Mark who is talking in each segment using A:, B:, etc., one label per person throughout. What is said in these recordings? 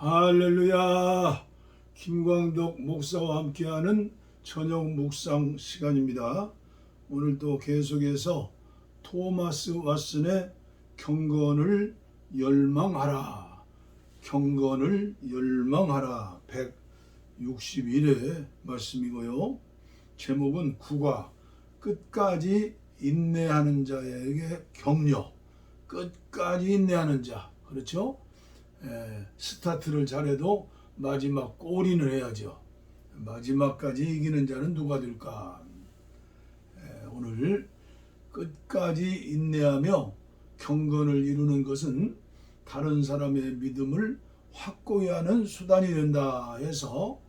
A: 할렐루야. 김광덕 목사와 함께하는 저녁 묵상 시간입니다. 오늘 또 계속해서 토마스 왓슨의 경건을 열망하라, 경건을 열망하라 161회 말씀이고요. 제목은 국화, 끝까지 인내하는 자에게 격려. 끝까지 인내하는 자, 그렇죠? 스타트를 잘해도 마지막 골인을 해야죠. 마지막까지 이기는 자는 누가 될까? 오늘 끝까지 인내하며 경건을 이루는 것은 다른 사람의 믿음을 확고히 하는 수단이 된다 해서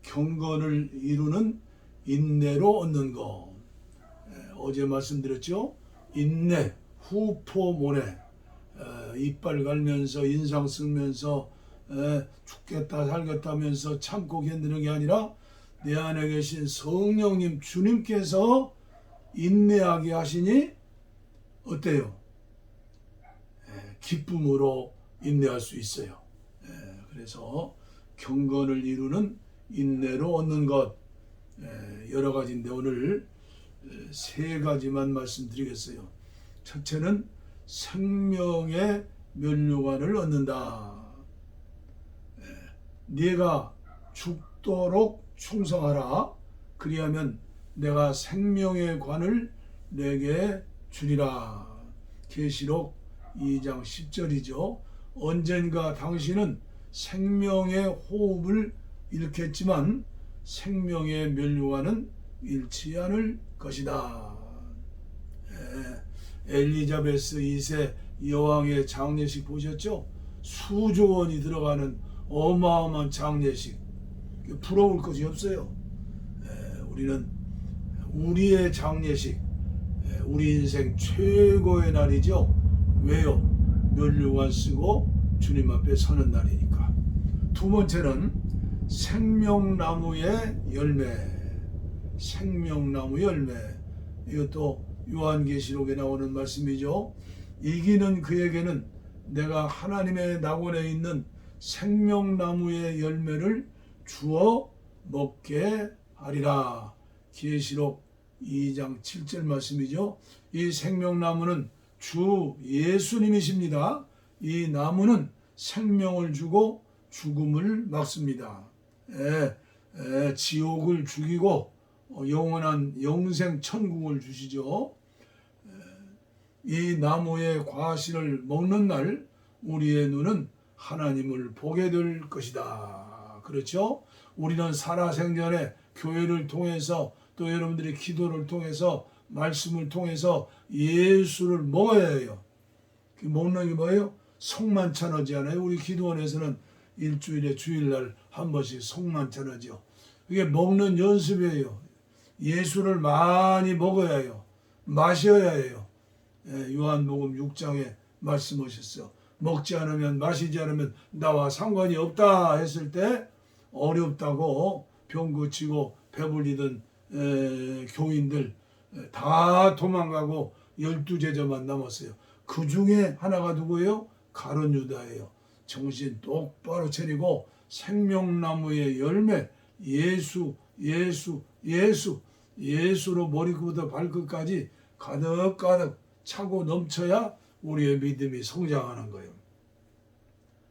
A: 경건을 이루는 인내로 얻는 것. 어제 말씀드렸죠? 인내, 후포모내. 이빨 갈면서 인상 쓰면서 죽겠다 살겠다 하면서 참고 견디는 게 아니라 내 안에 계신 성령님 주님께서 인내하게 하시니 어때요? 기쁨으로 인내할 수 있어요. 그래서 경건을 이루는 인내로 얻는 것 여러 가지인데 오늘 세 가지만 말씀드리겠어요. 첫째는 생명의 면류관을 얻는다. 네가 죽도록 충성하라. 그리하면 내가 생명의 관을 내게 주리라. 계시록 2장 10절이죠. 언젠가 당신은 생명의 호흡을 잃겠지만 생명의 면류관은 잃지 않을 것이다. 엘리자베스 2세 여왕의 장례식 보셨죠? 수조 원이 들어가는 어마어마한 장례식. 부러울 것이 없어요. 우리는 우리의 장례식, 우리 인생 최고의 날이죠. 왜요? 면류관 쓰고 주님 앞에 서는 날이니까. 두 번째는 생명나무의 열매. 생명나무 열매. 이것도 요한계시록에 나오는 말씀이죠. 이기는 그에게는 내가 하나님의 낙원에 있는 생명나무의 열매를 주어 먹게 하리라. 계시록 2장 7절 말씀이죠. 이 생명나무는 주 예수님이십니다. 이 나무는 생명을 주고 죽음을 막습니다. 지옥을 죽이고 영원한 영생 천국을 주시죠. 이 나무의 과실을 먹는 날 우리의 눈은 하나님을 보게 될 것이다. 그렇죠? 우리는 살아생전에 교회를 통해서 또 여러분들의 기도를 통해서 말씀을 통해서 예수를 먹어야 해요. 먹는 게 뭐예요? 성만찬하지 않아요? 우리 기도원에서는 일주일에 주일날 한 번씩 성만찬하죠. 이게 먹는 연습이에요. 예수를 많이 먹어야 해요. 마셔야 해요. 요한복음 6장에 말씀하셨어요. 먹지 않으면 마시지 않으면 나와 상관이 없다 했을 때 어렵다고 병 고치고 배불리던 교인들 다 도망가고 12제자만 남았어요. 그 중에 하나가 누구예요? 가룟 유다예요. 정신 똑바로 차리고 생명나무의 열매 예수로 머리부터 발끝까지 가득가득 차고 넘쳐야 우리의 믿음이 성장하는 거예요.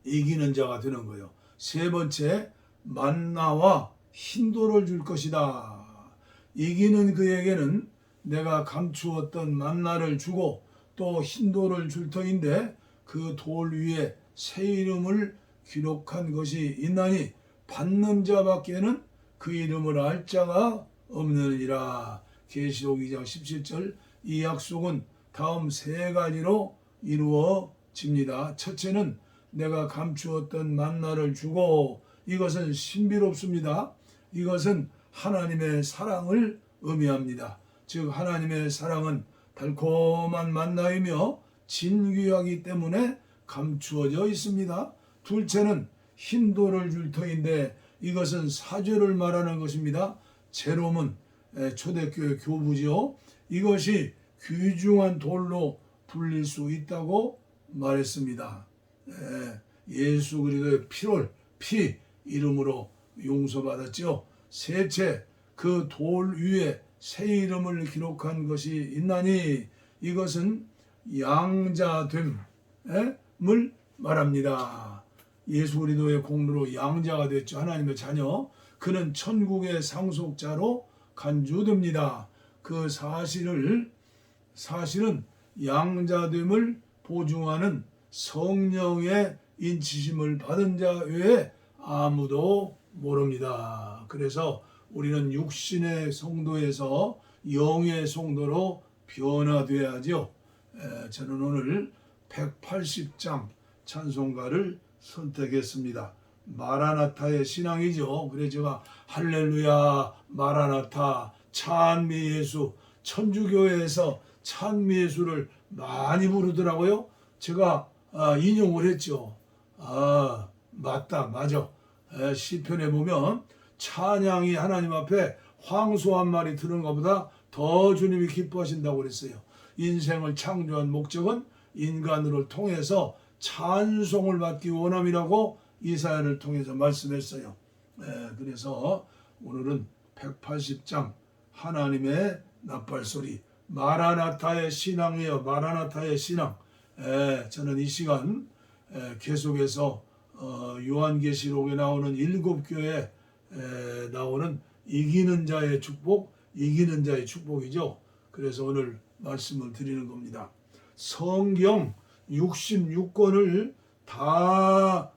A: 이기는 자가 되는 거예요. 세 번째, 만나와 흰돌을 줄 것이다. 이기는 그에게는 내가 감추었던 만나를 주고 또 흰돌을 줄 터인데 그 돌 위에 새 이름을 기록한 것이 있나니 받는 자밖에는 그 이름을 알 자가 없느니라. 계시록 2장 17절. 이 약속은 다음 세 가지로 이루어집니다. 첫째는 내가 감추었던 만나를 주고, 이것은 신비롭습니다. 이것은 하나님의 사랑을 의미합니다. 즉 하나님의 사랑은 달콤한 만나이며 진귀하기 때문에 감추어져 있습니다. 둘째는 흰돌을 줄 터인데 이것은 사죄를 말하는 것입니다. 제롬은 초대교회 교부죠. 이것이 귀중한 돌로 불릴 수 있다고 말했습니다. 예수 그리스도의 피 이름으로 용서받았죠. 셋째, 그 돌 위에 새 이름을 기록한 것이 있나니 이것은 양자됨을 말합니다. 예수 그리스도의 공로로 양자가 됐죠. 하나님의 자녀. 그는 천국의 상속자로 간주됩니다. 그 사실은 양자됨을 보증하는 성령의 인치심을 받은 자 외에 아무도 모릅니다. 그래서 우리는 육신의 성도에서 영의 성도로 변화되어야죠. 저는 오늘 180장 찬송가를 선택했습니다. 마라나타의 신앙이죠. 그래서 제가 할렐루야 마라나타 찬미 예수, 천주교회에서 찬미 예수를 많이 부르더라고요. 제가 인용을 했죠. 맞다, 맞아. 시편에 보면 찬양이 하나님 앞에 황소 한 마리 드는 것보다 더 주님이 기뻐하신다고 그랬어요. 인생을 창조한 목적은 인간을 통해서 찬송을 받기 원함이라고 이사야를 통해서 말씀했어요. 그래서 오늘은 180장 하나님의 나팔소리 마라나타의 신앙이에요. 마라나타의 신앙. 저는 이 시간 계속해서 요한계시록에 나오는 7교회에 나오는 이기는 자의 축복, 이기는 자의 축복이죠. 그래서 오늘 말씀을 드리는 겁니다. 성경 66권을 다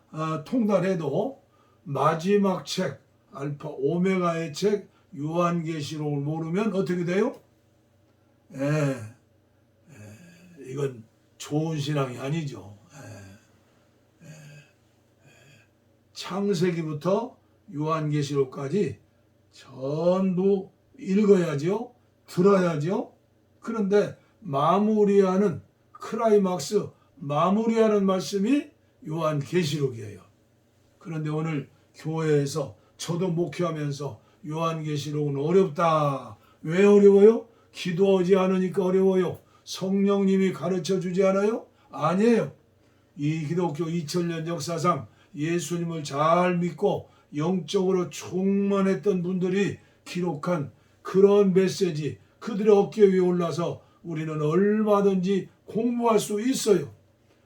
A: 통달해도 마지막 책, 알파 오메가의 책 요한계시록을 모르면 어떻게 돼요? 이건 좋은 신앙이 아니죠. 창세기부터 요한계시록까지 전부 읽어야죠. 들어야죠. 그런데 마무리하는 클라이막스, 마무리하는 말씀이 요한계시록이에요. 그런데 오늘 교회에서 저도 목회하면서 요한계시록은 어렵다. 왜 어려워요? 기도하지 않으니까 어려워요. 성령님이 가르쳐 주지 않아요? 아니에요. 이 기독교 2000년 역사상 예수님을 잘 믿고 영적으로 충만했던 분들이 기록한 그런 메시지, 그들의 어깨 위에 올라서 우리는 얼마든지 공부할 수 있어요.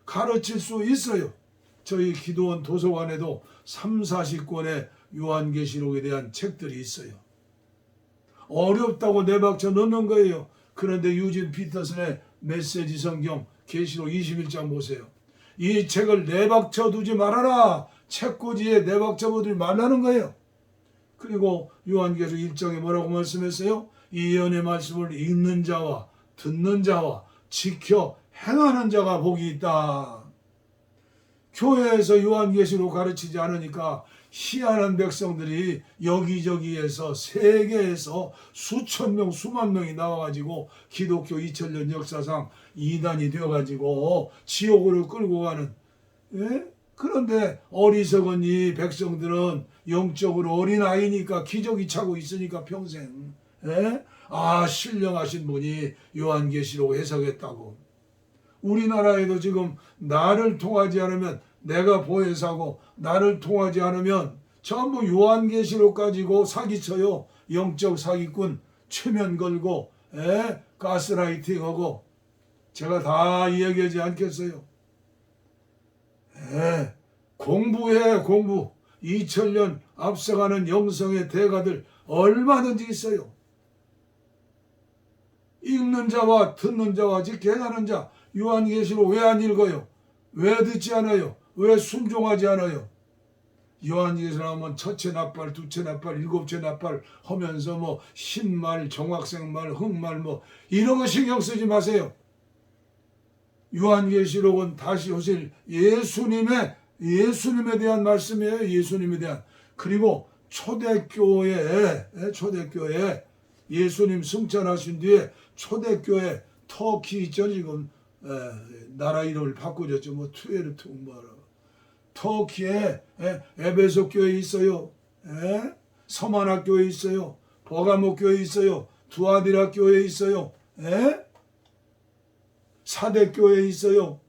A: 가르칠 수 있어요. 저희 기도원 도서관에도 30-40권의 요한계시록에 대한 책들이 있어요. 어렵다고 내박쳐 넣는 거예요. 그런데 유진 피터슨의 메시지 성경 계시록 21장 보세요. 이 책을 내박쳐 두지 말아라. 책꽂이에 내박쳐 두지 말라는 거예요. 그리고 요한계시록 1장에 뭐라고 말씀했어요? 이 예언의 말씀을 읽는 자와 듣는 자와 지켜 행하는 자가 복이 있다. 교회에서 요한계시록 가르치지 않으니까 희한한 백성들이 여기저기에서 세계에서 수천 명 수만 명이 나와가지고 기독교 2000년 역사상 이단이 되어가지고 지옥으로 끌고 가는. 그런데 어리석은 이 백성들은 영적으로 어린아이니까 기저귀 차고 있으니까 평생 신령하신 분이 요한계시록 해석했다고. 우리나라에도 지금 나를 통하지 않으면 내가 보혜사고 나를 통하지 않으면 전부 요한계시록 가지고 사기쳐요. 영적 사기꾼 최면 걸고 가스라이팅하고. 제가 다 이야기하지 않겠어요. 공부해 공부. 2000년 앞서가는 영성의 대가들 얼마든지 있어요. 읽는 자와 듣는 자와 지켜행하는 자. 요한계시록 왜 안 읽어요? 왜 듣지 않아요? 왜 순종하지 않아요? 요한계시록 하면 첫째 나팔, 둘째 나팔, 일곱째 나팔 하면서 흰말, 정학생말, 흑말 이런 거 신경 쓰지 마세요. 요한계시록은 다시 오실 예수님에 대한 말씀이에요. 예수님에 대한. 그리고 초대교회 예수님 승천하신 뒤에 초대교회 터키 있죠. 지금 나라 이름을 바꾸셨죠. 투에르트 터키에 에베소 교회 있어요. 서만학 교회 있어요. 버가모 교회 있어요. 두아디라 교회 있어요. 사대 교회 있어요.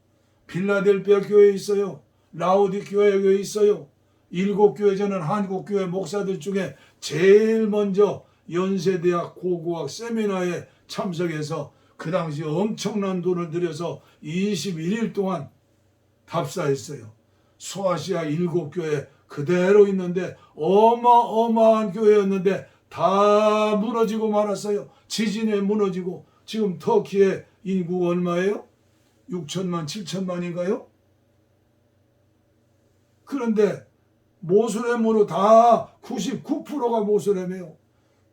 A: 빌라델피아 교회 있어요. 라오디게아 교회 있어요. 7교회 저는 한국교회 목사들 중에 제일 먼저 연세대학 고고학 세미나에 참석해서 그 당시 엄청난 돈을 들여서 21일 동안 답사했어요. 소아시아 7교회 그대로 있는데 어마어마한 교회였는데 다 무너지고 말았어요. 지진에 무너지고. 지금 터키의 인구가 얼마예요? 6천만 7천만인가요? 그런데 모슬렘으로 다 99%가 모슬렘이에요.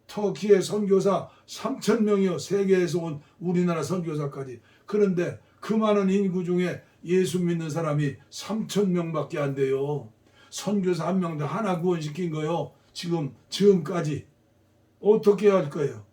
A: 터키의 선교사 3,000명이요. 세계에서 온 우리나라 선교사까지. 그런데 그 많은 인구 중에 예수 믿는 사람이 3,000명밖에 안 돼요. 선교사 한 명도 하나 구원시킨 거요. 지금까지. 어떻게 할 거예요?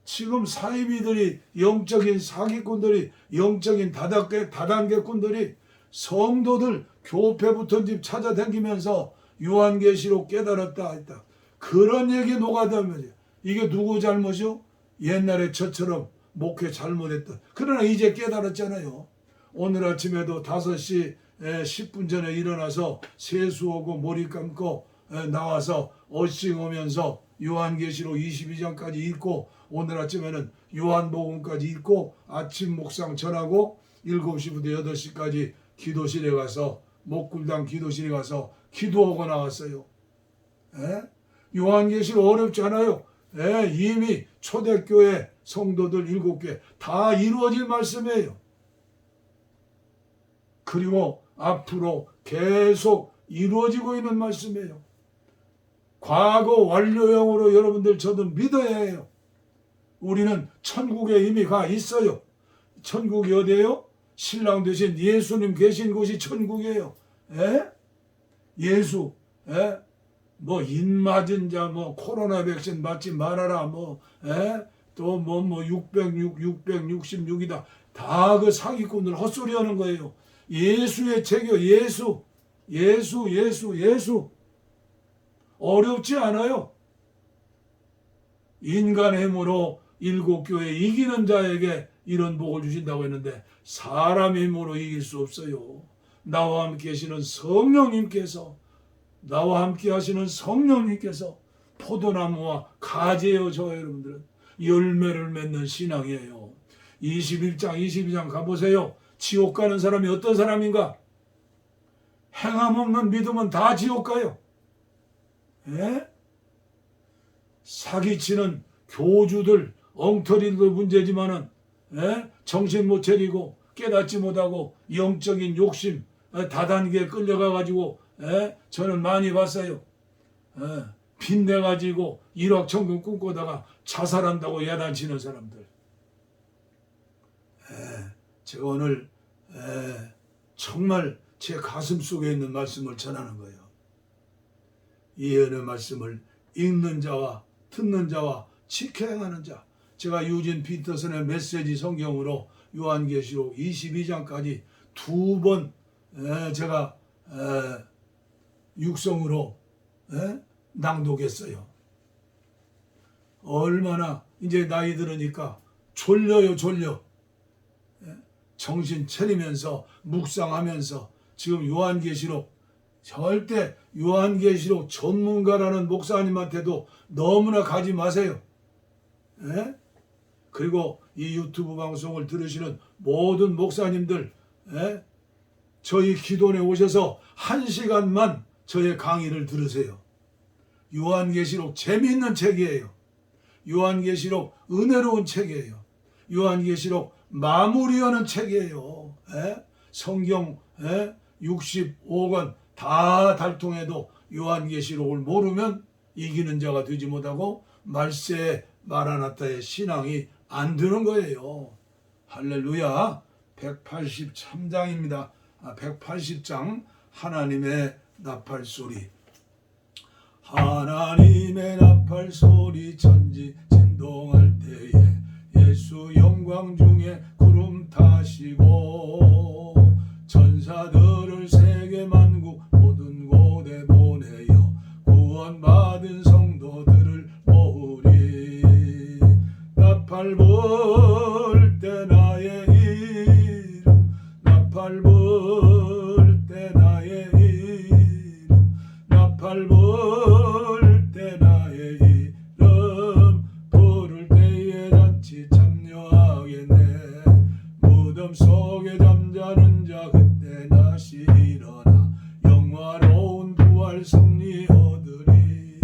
A: 지금 사이비들이, 영적인 사기꾼들이, 영적인 다단계꾼들이 성도들 교회 붙은 집 찾아다니면서 요한계시록 깨달았다 했다. 그런 얘기 녹아들면서 이게 누구 잘못이요? 옛날에 저처럼 목회 잘못했다. 그러나 이제 깨달았잖아요. 오늘 아침에도 5시 10분 전에 일어나서 세수하고 머리 감고 나와서 어싱 오면서 요한계시록 22장까지 읽고 오늘 아침에는 요한복음까지 읽고 아침 묵상 전하고 7시부터 8시까지 기도실에 가서 목굴당 기도실에 가서 기도하고 나왔어요. 요한계시록 어렵지 않아요. 이미 초대교회 성도들 7교회 다 이루어질 말씀이에요. 그리고 앞으로 계속 이루어지고 있는 말씀이에요. 과거 완료형으로 여러분들 저도 믿어야 해요. 우리는 천국에 이미 가 있어요. 천국이 어디예요? 신랑 되신 예수님 계신 곳이 천국이에요. 예수, 뭐 인맞은 자, 뭐 코로나 백신 맞지 말아라, 또 666이다. 다 그 사기꾼들 헛소리 하는 거예요. 예수의 체교, 예수. 어렵지 않아요. 인간의 힘으로 7교회 이기는 자에게 이런 복을 주신다고 했는데 사람의 힘으로 이길 수 없어요. 나와 함께 하시는 성령님께서 포도나무와 가지예요. 저 여러분들은 열매를 맺는 신앙이에요. 21장 22장 가보세요. 지옥 가는 사람이 어떤 사람인가? 행함 없는 믿음은 다 지옥 가요. 사기치는 교주들, 엉터리도 문제지만은 정신 못 차리고 깨닫지 못하고 영적인 욕심, 다단계에 끌려가가지고 저는 많이 봤어요. 빚내가지고 1억 천금 꿈꾸다가 자살한다고 야단치는 사람들. 제가 오늘 정말 제 가슴 속에 있는 말씀을 전하는 거예요. 이 은혜 말씀을 읽는 자와 듣는 자와 지켜 행하는 자. 제가 유진 피터슨의 메시지 성경으로 요한계시록 22장까지 2번 제가 육성으로 낭독했어요. 얼마나 이제 나이 들으니까 졸려. 정신 차리면서 묵상하면서 지금 요한계시록 절대 요한계시록 전문가라는 목사님한테도 너무나 가지 마세요. 그리고 이 유튜브 방송을 들으시는 모든 목사님들 저희 기도원에 오셔서 1시간만 저의 강의를 들으세요. 요한계시록 재미있는 책이에요. 요한계시록 은혜로운 책이에요. 요한계시록 마무리하는 책이에요. 성경 65권 다 달통해도 요한계시록을 모르면 이기는 자가 되지 못하고 말세 마라나타의 신앙이 안 되는 거예요. 할렐루야. 183장입니다. 180장 하나님의 나팔소리. 하나님의 나팔소리 천지 진동할 때에 예수 영광 중에 구름 타시고 천사들을 세계 만국 모든 곳에 보내어 구원받은 성도들을 모으리. 나팔 불 때 나의 이름 나팔 불 때 나팔 불 때 나의 이름 부를 때에 잔치 참여하겠네. 무덤 속에 잠자는 자 그때 다시 일어나 영화로운 부활 승리 얻으리.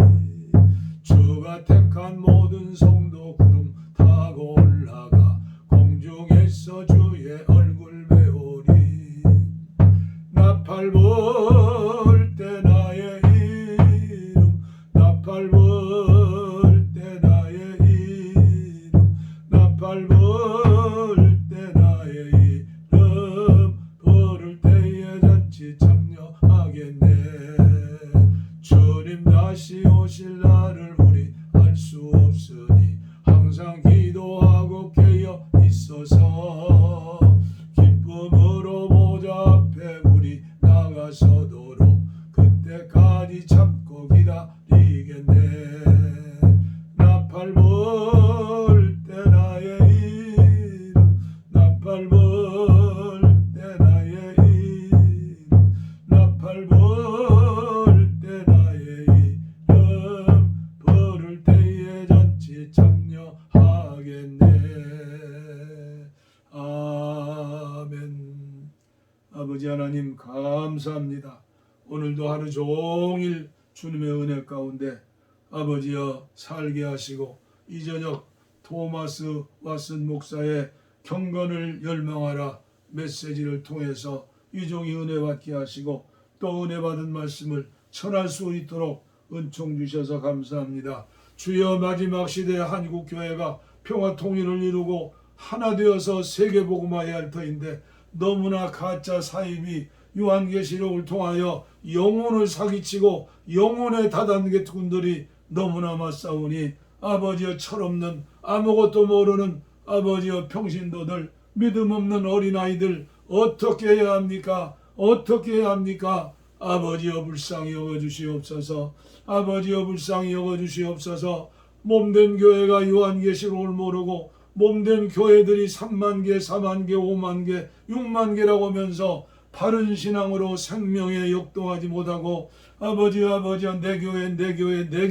A: 주가 택한 모든 성도 구름 타고 올라가 공중에서 주의 얼굴 배우리. 나팔 불 때 나의 이름 나팔 불 때 나의 이름 나팔 불 때 나의 이름 부를 때에 잔치 참여하겠네. 주님 다시 오실 날을 우리 알 수 없으니 항상 기도하고 깨어 있어서 기쁨으로 보좌 앞에 우리 나가서도록 그때까지 참고 기다리겠네. 나팔 불 때 나의 이름 나팔 불 때 나의 이름 나팔 불 때 나의 이름 부를 때에 잔치 참여하겠네. 아멘. 아버지 하나님 감사합니다. 오늘도 하루 종일 주님의 은혜 가운데 아버지여 살게 하시고 이 저녁 토마스 왓슨 목사의 경건을 열망하라 메시지를 통해서 이 종이 은혜 받게 하시고 또 은혜 받은 말씀을 전할 수 있도록 은총 주셔서 감사합니다. 주여 마지막 시대 한국교회가 평화 통일을 이루고 하나 되어서 세계복음화해야 할 터인데 너무나 가짜 사입이 요한계시록을 통하여 영혼을 사기치고 영혼의 다단계꾼들이 너무나 맞싸우니 아버지여 철없는 아무것도 모르는 아버지여 평신도들 믿음 없는 어린아이들 어떻게 해야 합니까? 어떻게 해야 합니까? 아버지여 불쌍히 여겨주시옵소서. 아버지여 불쌍히 여겨주시옵소서. 몸된 교회가 요한계시록을 모르고 몸된 교회들이 3만 개, 4만 개, 5만 개, 6만 개라고 하면서 바른 신앙으로 생명에 역동하지 못하고 아버지여 내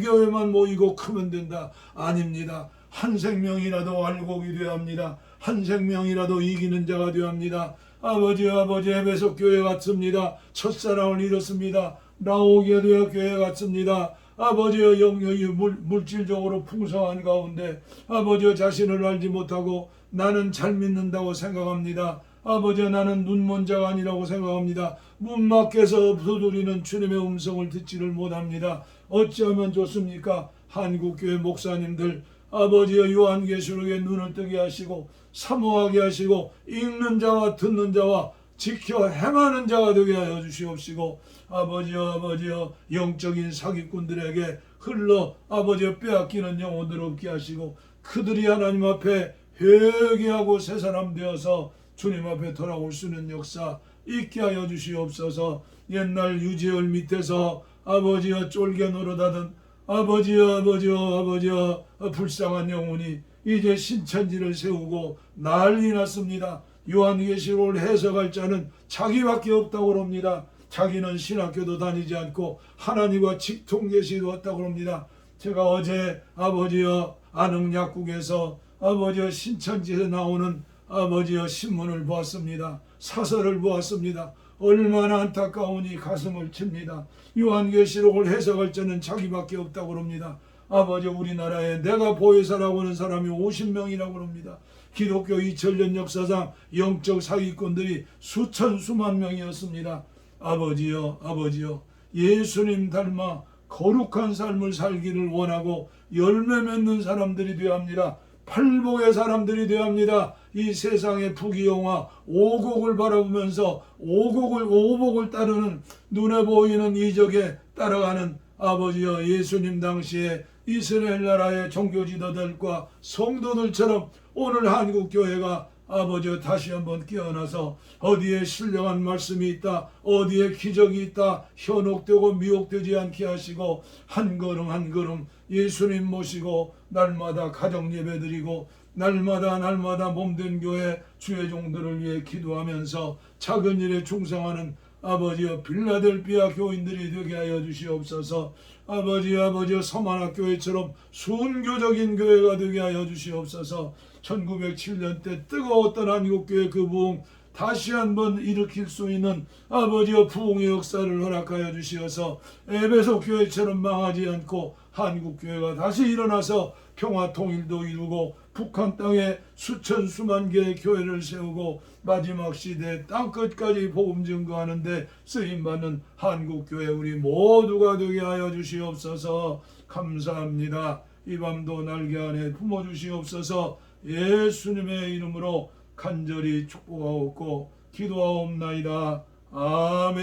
A: 교회만 모이고 크면 된다. 아닙니다. 한 생명이라도 알곡이 되어야 합니다. 한 생명이라도 이기는 자가 되어야 합니다. 아버지여 에베소 교회 같습니다. 첫사랑을 잃었습니다. 라오디게아 교회 같습니다. 아버지여 영역이 물질적으로 풍성한 가운데 아버지여 자신을 알지 못하고 나는 잘 믿는다고 생각합니다. 아버지여 나는 눈먼 자가 아니라고 생각합니다. 문 밖에서 두드리는 주님의 음성을 듣지를 못합니다. 어찌하면 좋습니까? 한국교회 목사님들 아버지여 요한계시록에 눈을 뜨게 하시고 사모하게 하시고 읽는 자와 듣는 자와 지켜 행하는 자가 되게 하여 주시옵시고 아버지여 영적인 사기꾼들에게 흘러 아버지여 빼앗기는 영혼들 없게 하시고 그들이 하나님 앞에 회개하고 새 사람 되어서 주님 앞에 돌아올 수 있는 역사 있게 하여 주시옵소서. 옛날 유재열 밑에서 아버지여 쫄개 노릇하던 아버지여 불쌍한 영혼이 이제 신천지를 세우고 난리 났습니다. 요한계시록을 해석할 자는 자기밖에 없다고 합니다. 자기는 신학교도 다니지 않고 하나님과 직통계시도 없다고 합니다. 제가 어제 아버지여 안흥약국에서 아버지여 신천지에서 나오는 아버지여 신문을 보았습니다. 사설을 보았습니다. 얼마나 안타까우니 가슴을 칩니다. 요한계시록을 해석할 자는 자기밖에 없다고 합니다. 아버지 우리나라에 내가 보혜사라고 하는 사람이 50명이라고 합니다. 기독교 2000년 역사상 영적 사기꾼들이 수천 수만 명이었습니다. 아버지여 예수님 닮아 거룩한 삶을 살기를 원하고 열매 맺는 사람들이 되어야 합니다. 팔복의 사람들이 되어야 합니다. 이 세상의 부귀영화 오곡을 바라보면서 오복을 따르는 눈에 보이는 이적에 따라가는 아버지여 예수님 당시에 이스라엘 나라의 종교 지도자들과 성도들처럼 오늘 한국교회가 아버지여 다시 한번 깨어나서 어디에 신령한 말씀이 있다, 어디에 기적이 있다 현혹되고 미혹되지 않게 하시고 한 걸음 예수님 모시고 날마다 가정 예배드리고 날마다 몸된 교회 주의 종들을 위해 기도하면서 작은 일에 충성하는 아버지여 빌라델비아 교인들이 되게 하여 주시옵소서. 아버지여 서만학교회처럼 순교적인 교회가 되게 하여 주시옵소서. 1907년 때 뜨거웠던 한국교회 그 부흥 다시 한번 일으킬 수 있는 아버지여 부흥의 역사를 허락하여 주시어서 에베소 교회처럼 망하지 않고 한국교회가 다시 일어나서 평화 통일도 이루고 북한 땅에 수천 수만 개의 교회를 세우고 마지막 시대 땅끝까지 복음 증거하는 데 쓰임받는 한국교회 우리 모두가 되게 하여 주시옵소서. 감사합니다. 이 밤도 날개 안에 품어주시옵소서. 예수님의 이름으로 간절히 축복하옵고 기도하옵나이다. 아멘.